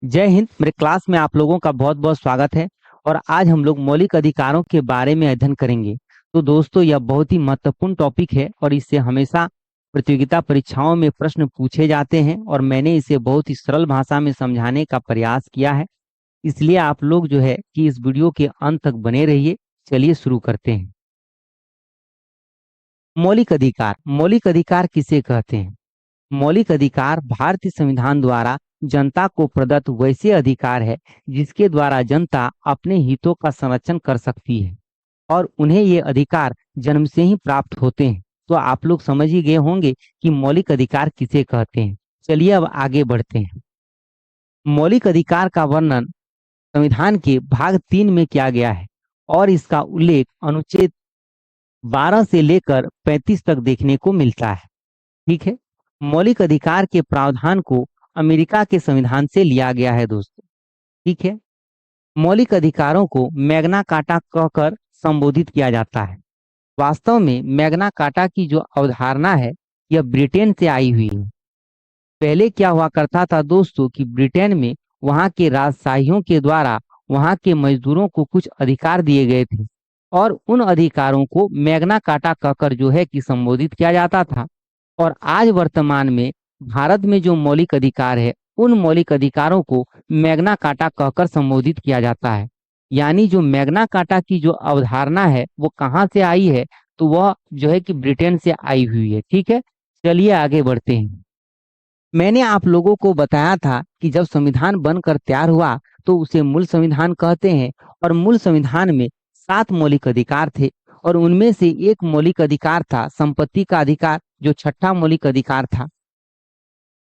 जय हिंद। मेरे क्लास में आप लोगों का बहुत बहुत स्वागत है। और आज हम लोग मौलिक अधिकारों के बारे में अध्ययन करेंगे। तो दोस्तों, यह बहुत ही महत्वपूर्ण टॉपिक है और इससे हमेशा प्रतियोगिता परीक्षाओं में प्रश्न पूछे जाते हैं और मैंने इसे बहुत ही सरल भाषा में समझाने का प्रयास किया है। इसलिए आप लोग जो है कि इस वीडियो के अंत तक बने रहिए। चलिए शुरू करते हैं। मौलिक अधिकार किसे कहते हैं? मौलिक अधिकार भारतीय संविधान द्वारा जनता को प्रदत्त वैसे अधिकार है जिसके द्वारा जनता अपने हितों का संरक्षण कर सकती है और उन्हें ये अधिकार जन्म से ही प्राप्त होते हैं। तो आप लोग समझ ही गए होंगे कि मौलिक अधिकार किसे कहते हैं। चलिए अब आगे बढ़ते हैं। मौलिक अधिकार का वर्णन संविधान के भाग 3 में किया गया है और इसका उल्लेख अनुच्छेद 12 से लेकर 35 तक देखने को मिलता है। ठीक है। मौलिक अधिकार के प्रावधान को अमेरिका के संविधान से लिया गया है दोस्तों। ठीक है। मौलिक अधिकारों को मैग्ना कार्टा कहकर संबोधित किया जाता है। वास्तव में मैग्ना कार्टा की जो अवधारणा है यह ब्रिटेन से आई हुई है। पहले क्या हुआ करता था दोस्तों कि ब्रिटेन में वहां के राजशाहियों के द्वारा वहां के मजदूरों को कुछ अधिकार दिए गए थे और उन अधिकारों को मैग्ना कार्टा कहकर जो है कि संबोधित किया जाता था। और आज वर्तमान में भारत में जो मौलिक अधिकार है उन मौलिक अधिकारों को मैग्ना कार्टा कहकर संबोधित किया जाता है। यानी जो मैग्ना कार्टा की जो अवधारणा है वो कहाँ से आई है? तो वह जो है कि ब्रिटेन से आई हुई है। ठीक है। चलिए आगे बढ़ते हैं। मैंने आप लोगों को बताया था कि जब संविधान बनकर तैयार हुआ तो उसे मूल संविधान कहते हैं और मूल संविधान में 7 मौलिक अधिकार थे और उनमें से एक मौलिक अधिकार था संपत्ति का अधिकार, जो छठा मौलिक अधिकार था।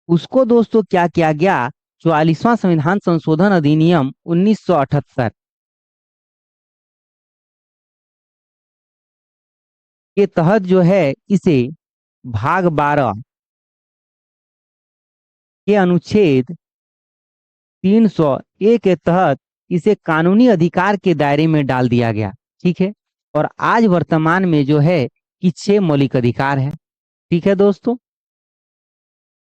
उसको दोस्तों क्या किया गया? 44वां संविधान संशोधन अधिनियम 1978 के तहत जो है इसे भाग 12 के अनुच्छेद 301 के तहत इसे कानूनी अधिकार के दायरे में डाल दिया गया। ठीक है। और आज वर्तमान में जो है कि 6 मौलिक अधिकार है। ठीक है दोस्तों।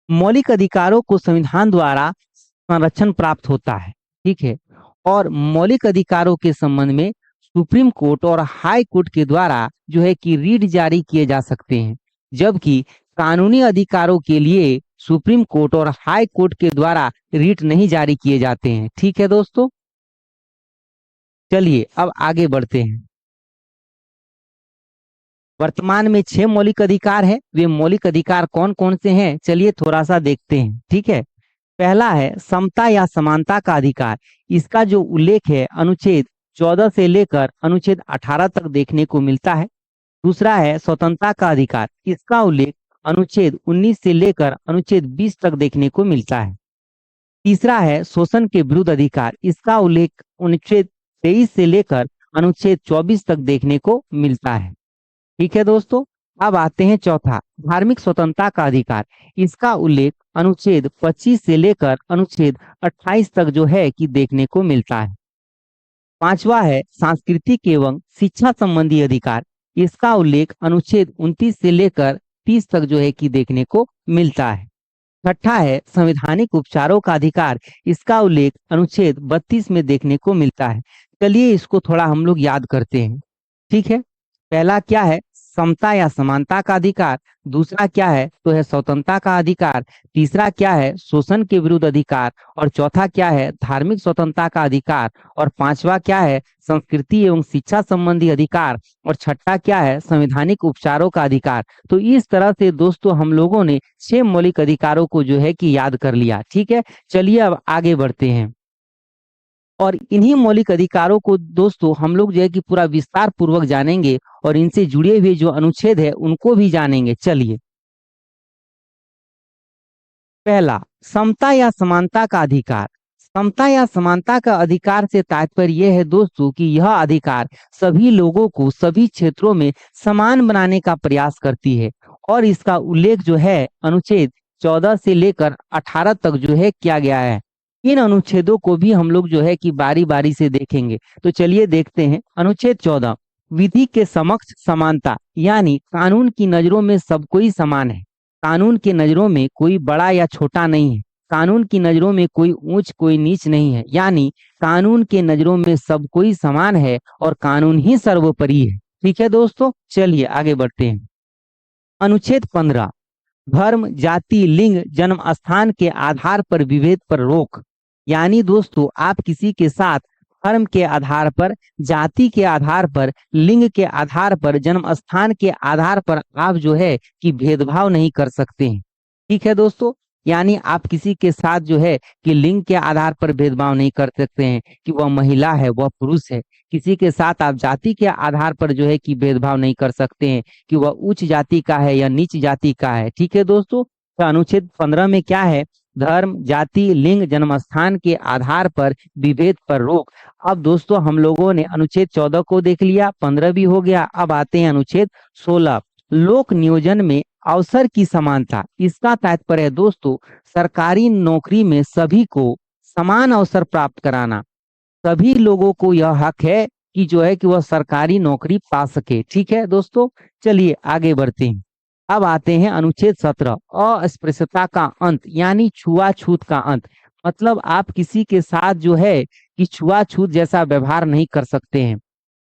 मौलिक अधिकारों को संविधान द्वारा संरक्षण प्राप्त होता है। ठीक है। और मौलिक अधिकारों के संबंध में सुप्रीम कोर्ट और हाई कोर्ट के द्वारा जो है कि रीट जारी किए जा सकते हैं, जबकि कानूनी अधिकारों के लिए सुप्रीम कोर्ट और हाई कोर्ट के द्वारा रीट नहीं जारी किए जाते हैं। ठीक है दोस्तों। चलिए अब आगे बढ़ते हैं। वर्तमान में 6 मौलिक अधिकार है। वे मौलिक अधिकार कौन कौन से हैं? चलिए थोड़ा सा देखते हैं। ठीक है। पहला है समता या समानता का अधिकार। इसका जो उल्लेख है अनुच्छेद 14 से लेकर अनुच्छेद 18 तक देखने को मिलता है। दूसरा है स्वतंत्रता का अधिकार। इसका उल्लेख अनुच्छेद 19 से लेकर अनुच्छेद 20 तक देखने को मिलता है। तीसरा है शोषण के विरुद्ध अधिकार। इसका उल्लेख अनुच्छेद 23 से लेकर अनुच्छेद 24 तक देखने को मिलता है। ठीक है दोस्तों। अब आते हैं चौथा, धार्मिक स्वतंत्रता का अधिकार। इसका उल्लेख अनुच्छेद 25 से लेकर अनुच्छेद 28 तक जो है कि देखने को मिलता है। पांचवा है सांस्कृतिक एवं शिक्षा संबंधी अधिकार। इसका उल्लेख अनुच्छेद 29 से लेकर 30 तक जो है कि देखने को मिलता है। छठा है संवैधानिक उपचारों का अधिकार। इसका उल्लेख अनुच्छेद 32 में देखने को मिलता है। चलिए इसको थोड़ा हम लोग याद करते हैं। ठीक है। पहला क्या है? समता या समानता का अधिकार। दूसरा क्या है? तो है स्वतंत्रता का अधिकार। तीसरा क्या है? शोषण के विरुद्ध अधिकार। और चौथा क्या है? धार्मिक स्वतंत्रता का अधिकार। और पांचवा क्या है? संस्कृति एवं शिक्षा संबंधी अधिकार। और छठा क्या है? संवैधानिक उपचारों का अधिकार। तो इस तरह से दोस्तों हम लोगों ने 6 मौलिक अधिकारों को जो है कि याद कर लिया। ठीक है। चलिए अब आगे बढ़ते हैं और इन्हीं मौलिक अधिकारों को दोस्तों हम लोग जो है कि पूरा विस्तार पूर्वक जानेंगे और इनसे जुड़े हुए जो अनुच्छेद है उनको भी जानेंगे। चलिए, पहला, समता या समानता का अधिकार। समता या समानता का अधिकार से तात्पर्य यह है दोस्तों कि यह अधिकार सभी लोगों को सभी क्षेत्रों में समान बनाने का प्रयास करती है और इसका उल्लेख जो है अनुच्छेद 14 से लेकर 18 तक जो है किया गया है। इन अनुच्छेदों को भी हम लोग जो है कि बारी बारी से देखेंगे। तो चलिए देखते हैं। अनुच्छेद 14, विधि के समक्ष समानता, यानी कानून की नजरों में सब कोई समान है। कानून की नजरों में कोई बड़ा या छोटा नहीं है। कानून की नजरों में कोई ऊंच कोई नीच नहीं है, यानी कानून के नजरों में सब कोई समान है और कानून ही सर्वोपरि है। ठीक है दोस्तों, चलिए आगे बढ़ते हैं। अनुच्छेद 15, धर्म, जाति, लिंग, जन्म स्थान के आधार पर विभेद पर रोक। यानी दोस्तों, आप किसी के साथ धर्म के आधार पर, जाति के आधार पर, लिंग के आधार पर, जन्म स्थान के आधार पर आप जो है कि भेदभाव नहीं कर सकते हैं। ठीक है दोस्तों, यानी आप किसी के साथ जो है कि लिंग के आधार पर भेदभाव नहीं कर सकते हैं कि वह महिला है वह पुरुष है। किसी के साथ आप जाति के आधार पर जो है कि भेदभाव नहीं कर सकते हैं कि वह उच्च जाति का है या नीच जाति का है। ठीक है दोस्तों, तो अनुच्छेद 15 में क्या है? धर्म, जाति, लिंग, जन्म स्थान के आधार पर विभेद पर रोक। अब दोस्तों हम लोगों ने अनुच्छेद 14 को देख लिया, 15 भी हो गया। अब आते हैं अनुच्छेद 16, लोक नियोजन में अवसर की समानता। इसका तात्पर्य है दोस्तों सरकारी नौकरी में सभी को समान अवसर प्राप्त कराना। सभी लोगों को यह हक है कि जो है कि वह सरकारी नौकरी पा सके। ठीक है दोस्तों, चलिए आगे बढ़ते हैं। अब आते हैं अनुच्छेद 17, अस्पृश्यता का अंत, यानी छुआछूत का अंत। मतलब आप किसी के साथ जो है कि छुआछूत जैसा व्यवहार नहीं कर सकते हैं।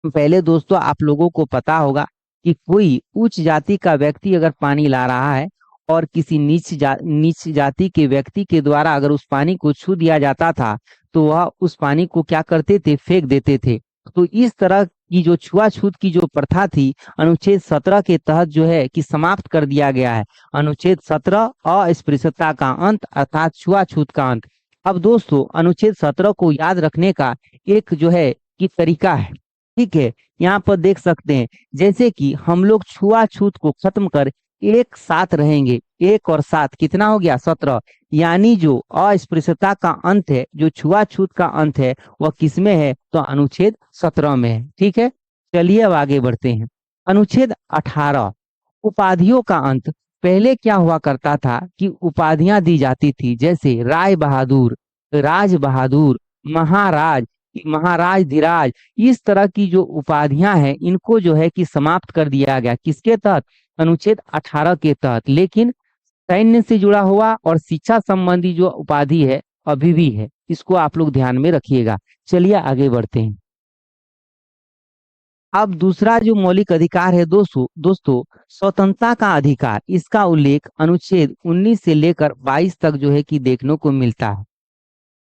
पहले दोस्तों आप लोगों को पता होगा कि कोई उच्च जाति का व्यक्ति अगर पानी ला रहा है और किसी नीच जाति के व्यक्ति के द्वारा अगर उस पानी को छू दिया जाता था तो वह उस पानी को क्या करते थे? फेंक देते थे। तो इस तरह की जो छुआछूत की जो प्रथा थी अनुच्छेद 17 के तहत जो है कि समाप्त कर दिया गया है। अनुच्छेद 17 अस्पृश्यता का अंत अर्थात छुआछूत का अंत। अब दोस्तों अनुच्छेद 17 को याद रखने का एक जो है कि तरीका है। ठीक है, यहाँ पर देख सकते हैं जैसे कि हम लोग छुआछूत को खत्म कर एक साथ रहेंगे। एक और सात कितना हो गया? 17। यानी जो अस्पृश्यता का अंत है, जो छुआछूत का अंत है, वह किसमें है? तो अनुच्छेद 17 में है। ठीक है, चलिए अब आगे बढ़ते हैं। अनुच्छेद 18, उपाधियों का अंत। पहले क्या हुआ करता था कि उपाधियां दी जाती थी, जैसे राय बहादुर, राज बहादुर, महाराज, महाराज धीराज। इस तरह की जो उपाधियां हैं इनको जो है कि समाप्त कर दिया गया। किसके तहत? अनुच्छेद 18 के तहत। लेकिन सैन्य से जुड़ा हुआ और शिक्षा संबंधी जो उपाधि है अभी भी है, इसको आप लोग ध्यान में रखिएगा। चलिए आगे बढ़ते हैं। अब दूसरा जो मौलिक अधिकार है दोस्तों स्वतंत्रता का अधिकार। इसका उल्लेख अनुच्छेद 19 से लेकर 22 तक जो है कि देखने को मिलता है।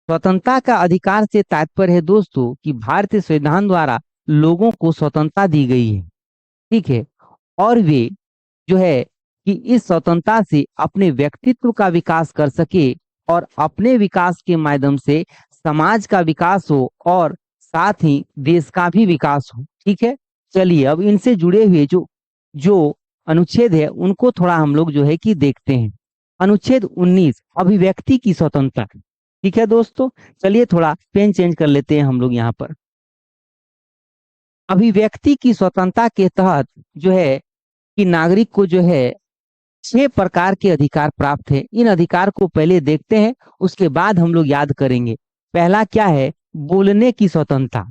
स्वतंत्रता का अधिकार से तात्पर्य है दोस्तों कि भारतीय संविधान द्वारा लोगों को स्वतंत्रता दी गई है। ठीक है, और वे जो है कि इस स्वतंत्रता से अपने व्यक्तित्व का विकास कर सके और अपने विकास के माध्यम से समाज का विकास हो और साथ ही देश का भी विकास हो। ठीक है, चलिए अब इनसे जुड़े हुए जो जो अनुच्छेद है उनको थोड़ा हम लोग जो है कि देखते हैं। अनुच्छेद 19, अभिव्यक्ति की स्वतंत्रता। ठीक है दोस्तों, चलिए थोड़ा पेन चेंज कर लेते हैं हम लोग यहाँ पर। अभिव्यक्ति की स्वतंत्रता के तहत जो है कि नागरिक को जो है 6 प्रकार के अधिकार प्राप्त है। इन अधिकार को पहले देखते हैं, उसके बाद हम लोग याद करेंगे। पहला क्या है? बोलने की स्वतंत्रता।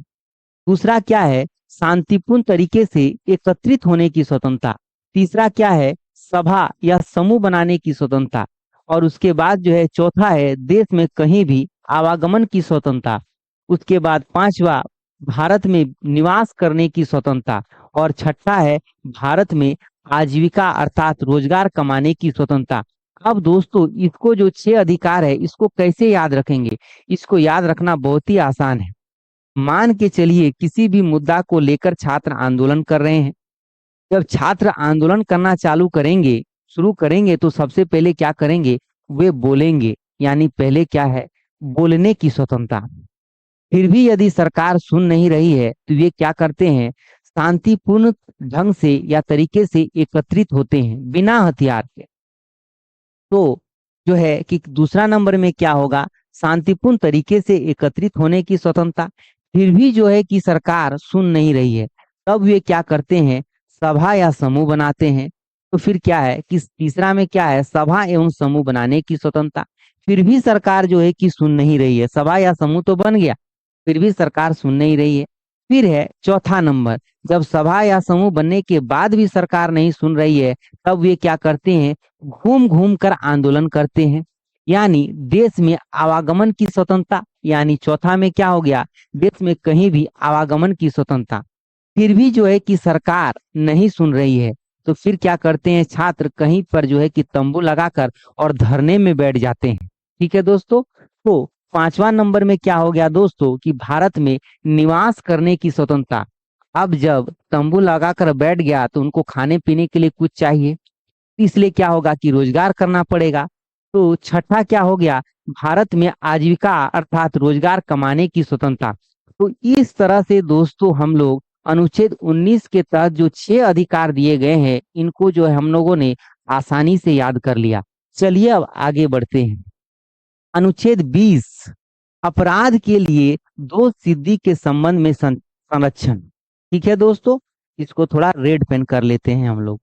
दूसरा क्या है? शांतिपूर्ण तरीके से एकत्रित होने की स्वतंत्रता। तीसरा क्या है? सभा या समूह बनाने की स्वतंत्रता। और उसके बाद जो है चौथा है देश में कहीं भी आवागमन की स्वतंत्रता। उसके बाद पांचवा भारत में निवास करने की स्वतंत्रता। और छठा है भारत में आजीविका अर्थात रोजगार कमाने की स्वतंत्रता। अब दोस्तों इसको जो 6 अधिकार है इसको कैसे याद रखेंगे? इसको याद रखना बहुत ही आसान है। मान के चलिए किसी भी मुद्दा को लेकर छात्र आंदोलन कर रहे हैं। जब छात्र आंदोलन करना चालू करेंगे, शुरू करेंगे, तो सबसे पहले क्या करेंगे? वे बोलेंगे। यानी पहले क्या है? बोलने की स्वतंत्रता। फिर भी यदि सरकार सुन नहीं रही है तो वे क्या करते हैं? शांतिपूर्ण ढंग से या तरीके से एकत्रित होते हैं बिना हथियार के। तो जो है कि दूसरा नंबर में क्या होगा? शांतिपूर्ण तरीके से एकत्रित होने की स्वतंत्रता। फिर भी जो है कि सरकार सुन नहीं रही है, तब वे क्या करते हैं? सभा या समूह बनाते हैं। तो फिर क्या है कि तीसरा में क्या है? सभा एवं समूह बनाने की स्वतंत्रता। फिर भी सरकार जो है कि सुन नहीं रही है, सभा या समूह तो बन गया, फिर भी सरकार सुन नहीं रही है। फिर है चौथा नंबर, जब सभा या समूह बनने के बाद भी सरकार नहीं सुन रही है, तब वे क्या करते हैं? घूम घूम कर आंदोलन करते हैं। यानी देश में आवागमन की स्वतंत्रता, यानी चौथा में क्या हो गया, देश में कहीं भी आवागमन की स्वतंत्रता। फिर भी जो है कि सरकार नहीं सुन रही है, तो फिर क्या करते हैं छात्र, कहीं पर जो है कि तंबू लगाकर और धरने में बैठ जाते हैं। ठीक है दोस्तों। तो पांचवा नंबर में क्या हो गया दोस्तों कि भारत में निवास करने की स्वतंत्रता। अब जब तंबू लगाकर बैठ गया तो उनको खाने पीने के लिए कुछ चाहिए, इसलिए क्या होगा कि रोजगार करना पड़ेगा। तो छठा क्या हो गया, भारत में आजीविका अर्थात रोजगार कमाने की स्वतंत्रता। तो इस तरह से दोस्तों हम लोग अनुच्छेद 19 के तहत जो 6 अधिकार दिए गए हैं, इनको जो है हम लोगों ने आसानी से याद कर लिया। चलिए अब आगे बढ़ते हैं। अनुच्छेद 20, अपराध के लिए दोष सिद्धि के संबंध में संरक्षण। ठीक है दोस्तों, इसको थोड़ा रेड पेन कर लेते हैं हम लोग।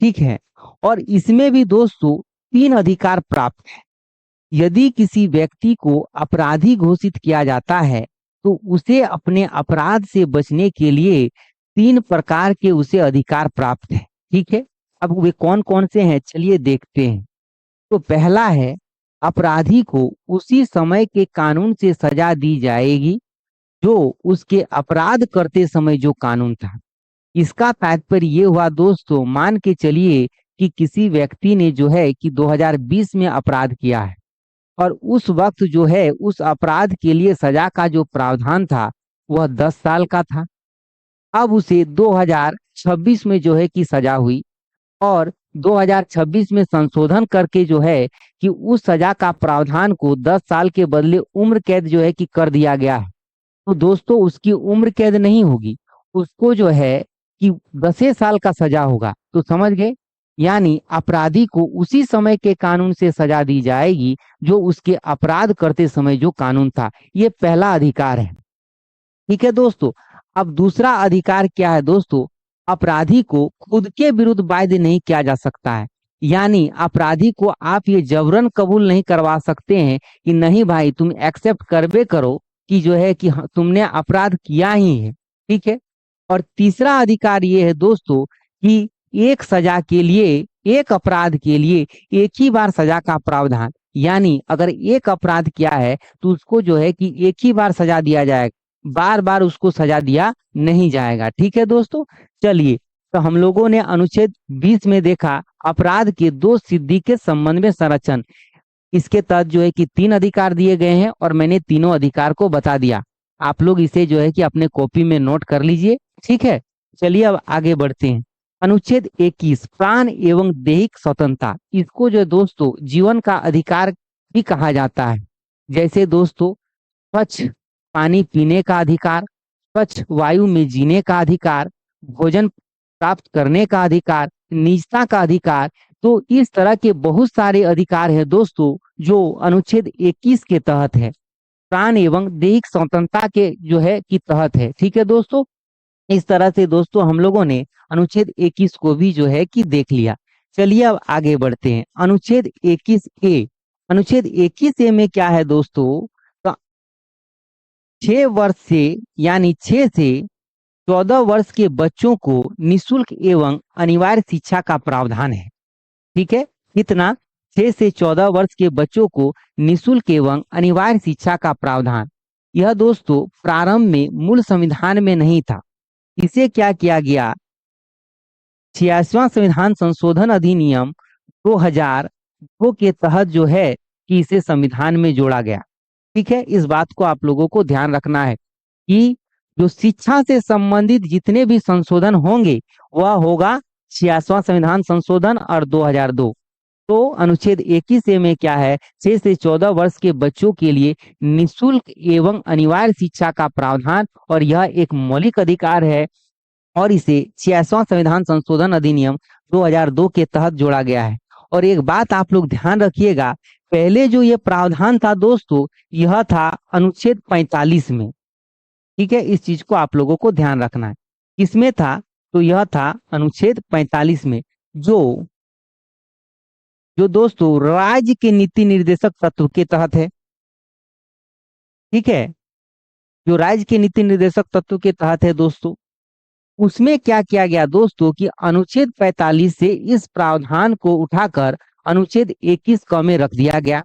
ठीक है, और इसमें भी दोस्तों 3 अधिकार प्राप्त है। यदि किसी व्यक्ति को अपराधी घोषित किया जाता है तो उसे अपने अपराध से बचने के लिए 3 प्रकार के उसे अधिकार प्राप्त है। ठीक है, अब वे कौन कौन से हैं चलिए देखते हैं। तो पहला है, अपराधी को उसी समय के कानून से सजा दी जाएगी जो उसके अपराध करते समय जो कानून था। इसका तात्पर्य ये हुआ दोस्तों, मान के चलिए कि किसी व्यक्ति ने जो है कि 2020 में अपराध किया है और उस वक्त जो है उस अपराध के लिए सजा का जो प्रावधान था वह 10 साल का था। अब उसे 2026 में जो है कि सजा हुई और 2026 में संशोधन करके जो है कि उस सजा का प्रावधान को 10 साल के बदले उम्र कैद जो है कि कर दिया गया है। तो दोस्तों उसकी उम्र कैद नहीं होगी, उसको जो है कि 10 साल का सजा होगा। तो समझ गए, यानी अपराधी को उसी समय के कानून से सजा दी जाएगी जो उसके अपराध करते समय जो कानून था। ये पहला अधिकार है। ठीक है दोस्तों, अब दूसरा अधिकार क्या है दोस्तों, अपराधी को खुद के विरुद्ध बाध्य नहीं किया जा सकता है। यानी अपराधी को आप ये जबरन कबूल नहीं करवा सकते हैं कि नहीं भाई तुम एक्सेप्ट करबे करो कि जो है कि तुमने अपराध किया ही है। ठीक है, और तीसरा अधिकार ये है दोस्तों कि एक सजा के लिए, एक अपराध के लिए एक ही बार सजा का प्रावधान। यानी अगर एक अपराध किया है तो उसको जो है कि एक ही बार सजा दिया जाएगा, बार बार उसको सजा दिया नहीं जाएगा। ठीक है दोस्तों, चलिए तो हम लोगों ने अनुच्छेद 20 में देखा अपराध के दोष सिद्धि के संबंध में संरक्षण। इसके तहत जो है कि 3 अधिकार दिए गए हैं और मैंने तीनों अधिकार को बता दिया। आप लोग इसे जो है कि अपने कॉपी में नोट कर लीजिए। ठीक है, चलिए अब आगे बढ़ते हैं। अनुच्छेद 21, प्राण एवं दैहिक स्वतंत्रता। इसको जो है दोस्तों जीवन का अधिकार भी कहा जाता है। जैसे दोस्तों स्वच्छ पानी पीने का अधिकार, स्वच्छ वायु में जीने का अधिकार, भोजन प्राप्त करने का अधिकार, निजता का अधिकार। तो इस तरह के बहुत सारे अधिकार है दोस्तों जो अनुच्छेद 21 के तहत है, प्राण एवं दैहिक स्वतंत्रता के जो है कि तहत है। ठीक है दोस्तों, इस तरह से दोस्तों हम लोगों ने अनुच्छेद 21 को भी जो है कि देख लिया। चलिए अब आगे बढ़ते हैं। अनुच्छेद 21 ए, अनुच्छेद 21 ए में क्या है दोस्तों, 6 वर्ष से यानी 6 से 14 वर्ष के बच्चों को निशुल्क एवं अनिवार्य शिक्षा का प्रावधान है। ठीक है, कितना, 6 से 14 वर्ष के बच्चों को निशुल्क एवं अनिवार्य शिक्षा का प्रावधान। यह दोस्तों प्रारंभ में मूल संविधान में नहीं था, इसे क्या किया गया, 86वां संविधान संशोधन अधिनियम 2002 के तहत जो है कि इसे संविधान में जोड़ा गया। ठीक है, इस बात को आप लोगों को ध्यान रखना है कि जो शिक्षा से संबंधित जितने भी संशोधन होंगे वह होगा 86वां संविधान संशोधन और 2002। तो अनुच्छेद 21 ए में क्या है, 6 से 14 वर्ष के बच्चों के लिए निशुल्क एवं अनिवार्य शिक्षा का प्रावधान, और यह एक मौलिक अधिकार है और इसे 86वां संविधान संशोधन अधिनियम 2002 के तहत जोड़ा गया है। और एक बात आप लोग ध्यान रखिएगा, पहले जो ये प्रावधान था दोस्तों यह था अनुच्छेद 45 में। ठीक है, इस चीज को आप लोगों को ध्यान रखना है। किसमें था, तो यह था अनुच्छेद 45 में, जो जो दोस्तों राज्य के नीति निर्देशक तत्व के तहत है। ठीक है, जो राज्य के नीति निर्देशक तत्व के तहत है दोस्तों, उसमें क्या किया गया दोस्तों कि अनुच्छेद 45 से इस प्रावधान को उठाकर अनुच्छेद 21 क में रख दिया गया,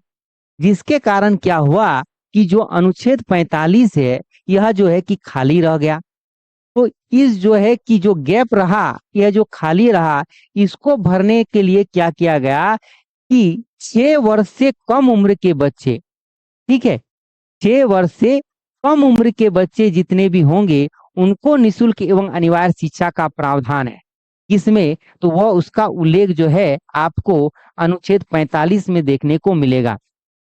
जिसके कारण क्या हुआ कि जो अनुच्छेद 45 है यह जो है कि खाली रह गया। तो इस जो है कि जो गैप रहा, यह जो खाली रहा, इसको भरने के लिए क्या किया गया कि 6 वर्ष से कम उम्र के बच्चे, ठीक है, 6 वर्ष से कम उम्र के बच्चे जितने भी होंगे उनको निःशुल्क एवं अनिवार्य शिक्षा का प्रावधान है। इसमें तो वह उसका उल्लेख जो है आपको अनुच्छेद 45 में देखने को मिलेगा।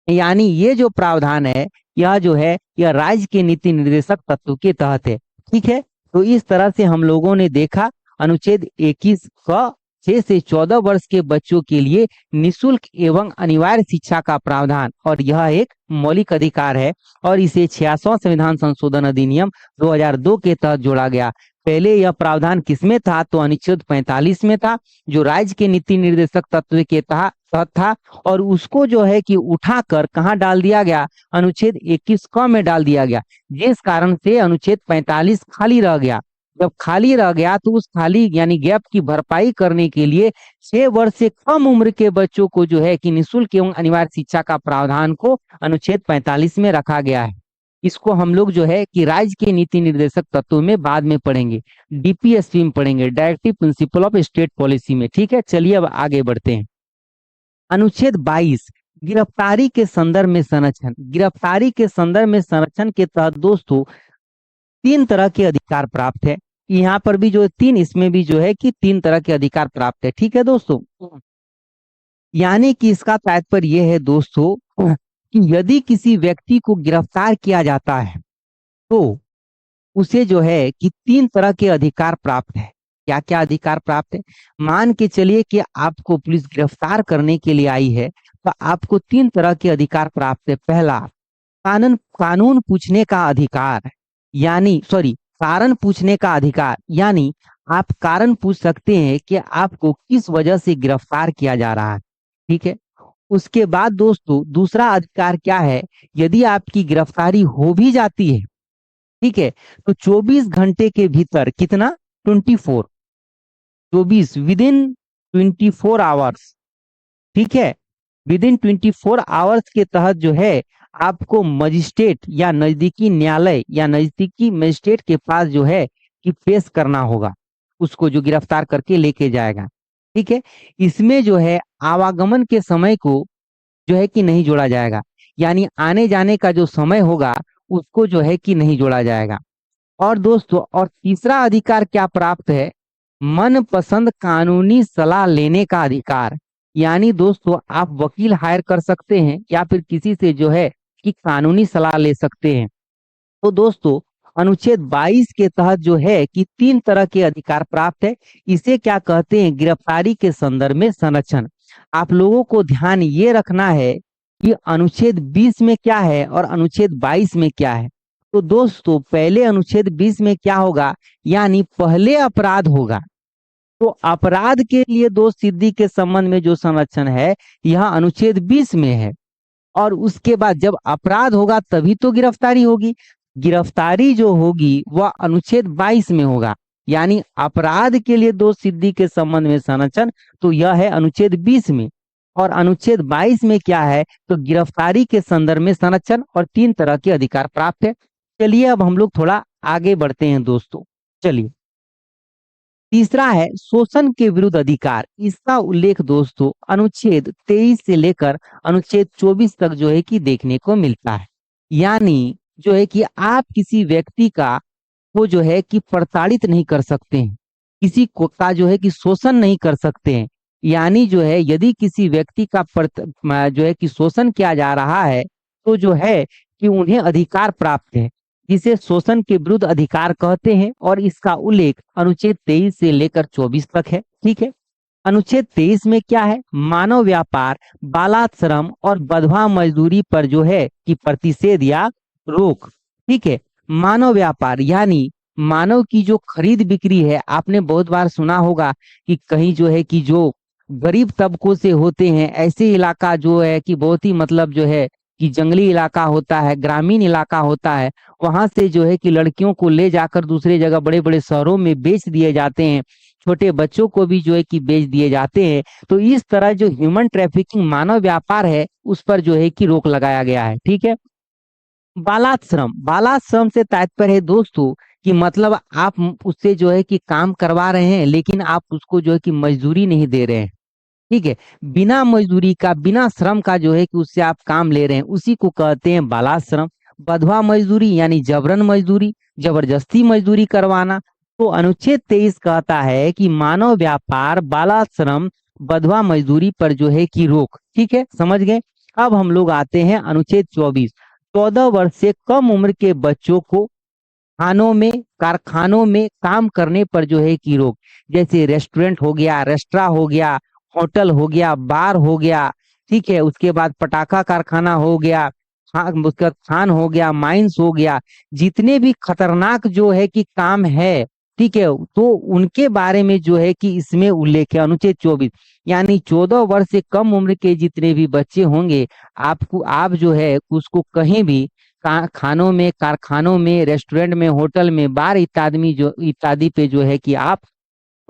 यानी ये जो प्रावधान है यह जो है यह राज्य के नीति निर्देशक तत्व के तहत है। ठीक है, तो इस तरह से हम लोगों ने देखा अनुच्छेद 21 क 6 से 14 वर्ष के बच्चों के लिए निःशुल्क एवं अनिवार्य शिक्षा का प्रावधान, और यह एक मौलिक अधिकार है और इसे 66वां संविधान संशोधन अधिनियम 2002 के तहत जोड़ा गया। पहले यह प्रावधान किसमें था, तो अनुच्छेद 45 में था, जो राज्य के नीति निर्देशक तत्व के तहत था, और उसको जो है कि उठाकर कहाँ डाल दिया गया, अनुच्छेद 21 क में डाल दिया गया, जिस कारण से अनुच्छेद 45 खाली रह गया। जब खाली रह गया तो उस खाली यानी गैप की भरपाई करने के लिए 6 वर्ष से कम उम्र के बच्चों को जो है कि निःशुल्क एवं अनिवार्य शिक्षा का प्रावधान को अनुच्छेद 45 में रखा गया है। इसको हम लोग जो है कि राज्य के नीति निर्देशक तत्वों में बाद में पढ़ेंगे, डीपीएसपी में पढ़ेंगे, directive principle of state policy में। ठीक है, चलिए अब आगे बढ़ते हैं। अनुच्छेद 22 गिरफ्तारी के संदर्भ में संरक्षण। गिरफ्तारी के संदर्भ में संरक्षण के तहत दोस्तों 3 तरह के अधिकार प्राप्त है। यहाँ पर भी जो 3, इसमें भी जो है कि 3 तरह के अधिकार प्राप्त है। ठीक है दोस्तों, यानी कि इसका तात्पर्य यह है दोस्तों कि यदि किसी व्यक्ति को गिरफ्तार किया जाता है तो उसे जो है कि 3 तरह के अधिकार प्राप्त है। क्या क्या अधिकार प्राप्त है? मान के चलिए कि आपको पुलिस गिरफ्तार करने के लिए आई है तो आपको 3 तरह के अधिकार प्राप्त है। पहला, कानून पूछने का अधिकार, यानी कारण पूछने का अधिकार, यानी आप कारण पूछ सकते हैं कि आपको किस वजह से गिरफ्तार किया जा रहा है। ठीक है, उसके बाद दोस्तों दूसरा अधिकार क्या है, यदि आपकी गिरफ्तारी हो भी जाती है, ठीक है, तो 24 घंटे के भीतर, कितना, 24 विदिन 24 आवर्स, ठीक है, विदिन 24 आवर्स के तहत जो है आपको मजिस्ट्रेट या नजदीकी न्यायालय या नजदीकी मजिस्ट्रेट के पास जो है कि पेश करना होगा उसको, जो गिरफ्तार करके लेके जाएगा। ठीक है, इसमें जो है आवागमन के समय को जो है कि नहीं जोड़ा जाएगा, यानी आने जाने का जो समय होगा उसको जो है कि नहीं जोड़ा जाएगा। और दोस्तों, और तीसरा अधिकार क्या प्राप्त है, मनपसंद कानूनी सलाह लेने का अधिकार, यानी दोस्तों आप वकील हायर कर सकते हैं या फिर किसी से जो है कि कानूनी सलाह ले सकते हैं। तो दोस्तों अनुच्छेद 22 के तहत जो है कि 3 तरह के अधिकार प्राप्त है। इसे क्या कहते हैं, गिरफ्तारी के संदर्भ में संरक्षण। आप लोगों को ध्यान ये रखना है कि अनुच्छेद 20 में क्या है और अनुच्छेद 22 में क्या है। तो दोस्तों पहले अनुच्छेद 20 में क्या होगा, यानी पहले अपराध होगा, तो अपराध के लिए दोष सिद्धि के संबंध में जो संरक्षण है यह अनुच्छेद 20 में है, और उसके बाद जब अपराध होगा तभी तो गिरफ्तारी होगी। गिरफ्तारी जो होगी वह अनुच्छेद 22 में होगा, यानी अपराध के लिए दोष सिद्धि के संबंध में संरक्षण तो यह है अनुच्छेद 20 में, और अनुच्छेद 22 में क्या है, तो गिरफ्तारी के संदर्भ में संरक्षण और 3 तरह के अधिकार प्राप्त है। चलिए अब हम लोग थोड़ा आगे बढ़ते हैं दोस्तों। चलिए, तीसरा है शोषण के विरुद्ध अधिकार। इसका उल्लेख दोस्तों अनुच्छेद 23 से लेकर अनुच्छेद 24 तक जो है कि देखने को मिलता है। यानी जो है कि आप किसी व्यक्ति का वो जो है कि प्रताड़ित नहीं कर सकते हैं, किसी को का जो है कि शोषण नहीं कर सकते हैं। यानी जो है यदि किसी व्यक्ति का जो है कि शोषण किया जा रहा है तो जो है कि उन्हें अधिकार प्राप्त है, जिसे शोषण के विरुद्ध अधिकार कहते हैं, और इसका उल्लेख अनुच्छेद 23 से लेकर 24 तक है। ठीक है, अनुच्छेद 23 में क्या है, मानव व्यापार, बालाश्रम और बंधुआ मजदूरी पर जो है कि प्रतिषेध या रोक। ठीक है, मानव व्यापार यानी मानव की जो खरीद बिक्री है, आपने बहुत बार सुना होगा कि कहीं जो है कि जो गरीब तबकों से होते हैं, ऐसे इलाका जो है कि बहुत ही मतलब जो है कि जंगली इलाका होता है, ग्रामीण इलाका होता है, वहां से जो है कि लड़कियों को ले जाकर दूसरे जगह बड़े बड़े शहरों में बेच दिए जाते हैं। छोटे बच्चों को भी जो है कि बेच दिए जाते हैं। तो इस तरह जो ह्यूमन ट्रैफिकिंग मानव व्यापार है उस पर जो है कि रोक लगाया गया है। ठीक है। बालात श्रम से तात्पर्य है दोस्तों कि मतलब आप उससे जो है कि काम करवा रहे हैं लेकिन आप उसको जो है कि मजदूरी नहीं दे रहे हैं। ठीक है। बिना मजदूरी का, बिना श्रम का जो है कि उससे आप काम ले रहे हैं, उसी को कहते हैं बालात श्रम। बंधुआ मजदूरी यानी जबरन मजदूरी, जबरदस्ती मजदूरी करवाना। तो अनुच्छेद 23 कहता है कि मानव व्यापार, बालात श्रम, बंधुआ मजदूरी पर जो है कि रोक। ठीक है, समझ गए। अब हम लोग आते हैं अनुच्छेद 24। 14 वर्ष से कम उम्र के बच्चों को खानों में, कारखानों में काम करने पर जो है कि रोक। जैसे रेस्टोरेंट हो गया, रेस्टोरा हो गया, होटल हो गया, बार हो गया। ठीक है। उसके बाद पटाखा कारखाना हो गया, उसका खान हो गया, माइंस हो गया। जितने भी खतरनाक जो है कि काम है, ठीक है, तो उनके बारे में जो है कि इसमें उल्लेख है अनुच्छेद 24। यानी 14 वर्ष से कम उम्र के जितने भी बच्चे होंगे, आपको, आप जो है उसको कहीं भी खानों में, कारखानों में, रेस्टोरेंट में, होटल में, बार इत्यादि पे जो है कि आप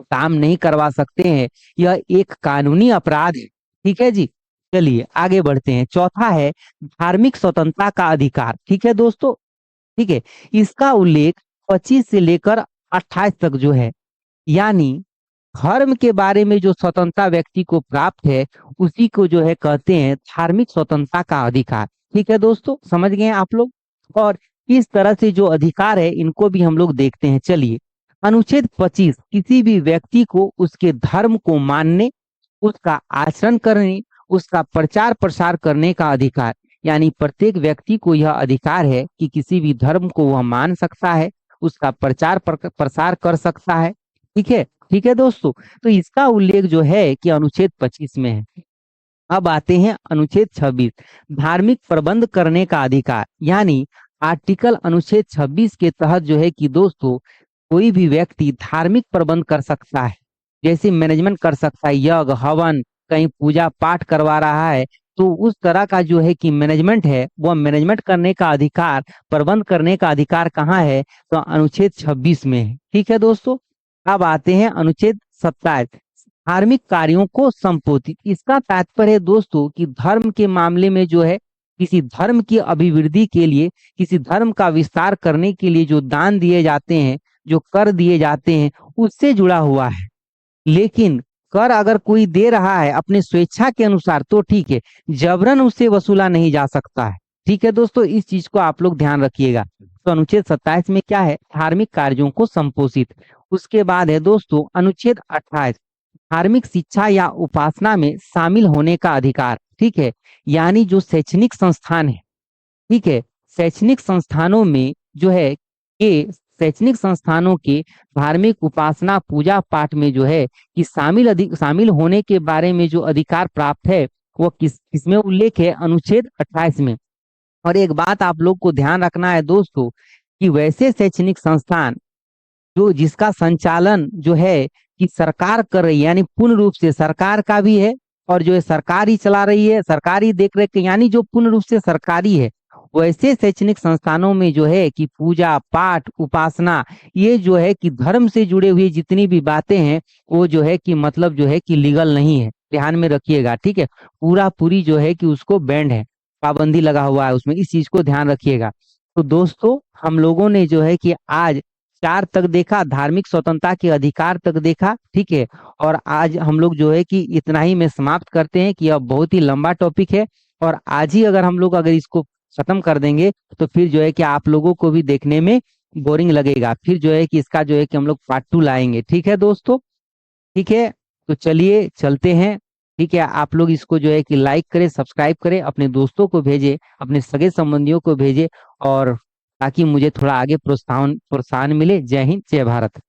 काम नहीं करवा सकते हैं। यह एक कानूनी अपराध है। ठीक है जी। चलिए आगे बढ़ते हैं। चौथा है धार्मिक स्वतंत्रता का अधिकार। ठीक है दोस्तों। ठीक है। इसका उल्लेख 25 से लेकर 28 तक जो है, यानी धर्म के बारे में जो स्वतंत्रता व्यक्ति को प्राप्त है उसी को जो है कहते हैं धार्मिक स्वतंत्रता का अधिकार। ठीक है दोस्तों, समझ गए आप लोग। और इस तरह से जो अधिकार है इनको भी हम लोग देखते हैं। चलिए, अनुच्छेद 25 किसी भी व्यक्ति को उसके धर्म को मानने, उसका आचरण करने, उसका प्रचार प्रसार करने का अधिकार। यानी प्रत्येक व्यक्ति को यह अधिकार है कि किसी भी धर्म को वह मान सकता है, उसका प्रचार प्रसार कर सकता है। ठीक है। ठीक है दोस्तों। तो इसका उल्लेख जो है कि अनुच्छेद 25 में है। अब आते हैं अनुच्छेद 26, धार्मिक प्रबंध करने का अधिकार। यानी आर्टिकल अनुच्छेद 26 के तहत जो है कि दोस्तों कोई भी व्यक्ति धार्मिक प्रबंध कर सकता है। जैसे मैनेजमेंट कर सकता है, यज्ञ हवन, कहीं पूजा पाठ करवा रहा है, तो उस तरह का जो है कि मैनेजमेंट है, वह मैनेजमेंट करने का अधिकार, प्रबंध करने का अधिकार कहाँ है, तो अनुच्छेद 26 में है। ठीक है दोस्तों। अब आते हैं अनुच्छेद 27, धार्मिक कार्यों को संपोषित। इसका तात्पर्य है दोस्तों कि धर्म के मामले में जो है किसी धर्म की अभिवृद्धि के लिए, किसी धर्म का विस्तार करने के लिए जो दान दिए जाते हैं, जो कर दिए जाते हैं, उससे जुड़ा हुआ है। लेकिन कर अगर कोई दे रहा है अपने स्वेच्छा के अनुसार तो ठीक है, जबरन उससे वसूला नहीं जा सकता है। ठीक है दोस्तों, इस चीज को आप लोग ध्यान रखिएगा। तो अनुच्छेद 27 में क्या है, धार्मिक कार्यों को संपोषित। उसके बाद है दोस्तों अनुच्छेद 28, धार्मिक शिक्षा या उपासना में शामिल होने का अधिकार। ठीक है। यानी जो शैक्षणिक संस्थान है, ठीक है, शैक्षणिक संस्थानों में जो है कि शैक्षणिक संस्थानों के धार्मिक उपासना पूजा पाठ में जो है कि शामिल होने के बारे में जो अधिकार प्राप्त है वो किसमें उल्लेख है, अनुच्छेद 28 में। और एक बात आप लोग को ध्यान रखना है दोस्तों कि वैसे शैक्षणिक संस्थान जो जिसका संचालन जो है कि सरकार कर रही है, यानी पूर्ण रूप से सरकार का भी है, और जो है सरकार ही चला रही है, सरकार ही देख रेख, यानी जो पूर्ण रूप से सरकारी है, वैसे शैक्षणिक संस्थानों में जो है कि पूजा पाठ उपासना, ये जो है कि धर्म से जुड़े हुए जितनी भी बातें हैं वो जो है कि मतलब जो है कि लीगल नहीं है। ध्यान में रखिएगा। ठीक है। पूरा पूरी जो है कि उसको बैंड है, पाबंदी लगा हुआ है उसमें, इस चीज को ध्यान रखिएगा। तो दोस्तों हम लोगों ने जो है कि आज 4 तक देखा, धार्मिक स्वतंत्रता के अधिकार तक देखा। ठीक है। और आज हम लोग जो है कि इतना ही में समाप्त करते हैं कि यह बहुत ही लंबा टॉपिक है, और आज ही अगर हम लोग अगर इसको खत्म कर देंगे तो फिर जो है कि आप लोगों को भी देखने में बोरिंग लगेगा। फिर जो है कि इसका जो है कि हम लोग पार्ट 2 लाएंगे। ठीक है दोस्तों। ठीक है। तो चलिए चलते हैं। ठीक है। आप लोग इसको जो है कि लाइक करें, सब्सक्राइब करें, अपने दोस्तों को भेजें, अपने सगे संबंधियों को भेजें, और ताकि मुझे थोड़ा आगे प्रोत्साहन प्रोत्साहन मिले। जय हिंद, जय भारत।